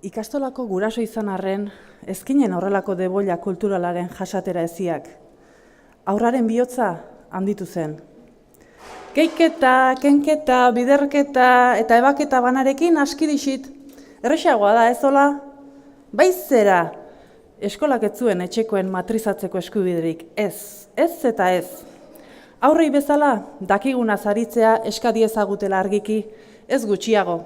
Ikastolako guraso izan arren, ezkinen horrelako debolla kulturalaren jasatera eziak. Aurraren bihotza handitu zen. Keiketa, kenketa, biderketa eta ebaketa banarekin aski dixit. Errexagoa da, ez hola? Baizera, eskolak ez zuen etxekoen matrizatzeko eskubiderik. Ez eta ez. Aurrei bezala, dakiguna zaritzea eskadi ezagutela argiki, ez gutxiago.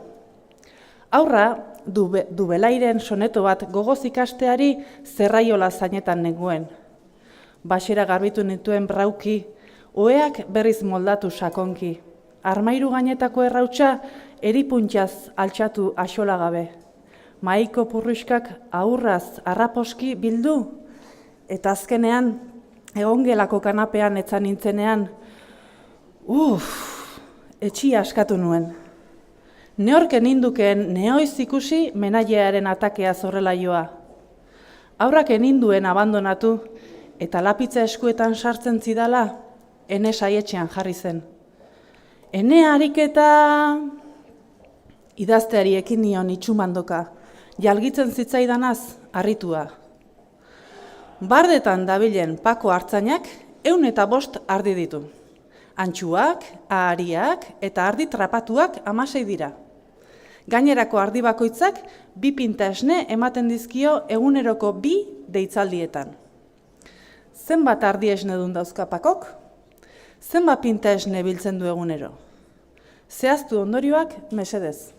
Aurra, dubelairen soneto bat gogoz ikasteari zerraiola zainetan nengoen. Baxera garbitu nituen brauki, oheak berriz moldatu sakonki. Armairu gainetako errautsa eripuntxaz altxatu axola gabe. Maiko purruskak aurraz arraposki bildu, eta azkenean, egongelako kanapean etzan nintzenean, etxia askatu nuen. Neorken indukeen neoiz ikusi menailearen atakea zorrela joa. Aurrak eninduen abandonatu eta lapitza eskuetan sartzen zidala, ene saietxean jarri zen. Ene ariketa idazteari ekin nion itxumandoka, jalgitzen zitzaidanaz harritua. Bardetan dabilen pako hartzainak 105 ardi ditu. Antxuak, ahariak eta ardi trapatuak 16 dira. Gainerako ardi bakoitzak 2 pinta esne ematen dizkio eguneroko 2 deitzaldietan. Zenbat ardi esne dun dauzkapakok? Zenbat pinta esne biltzen du egunero? Zehaztu ondorioak mesedez.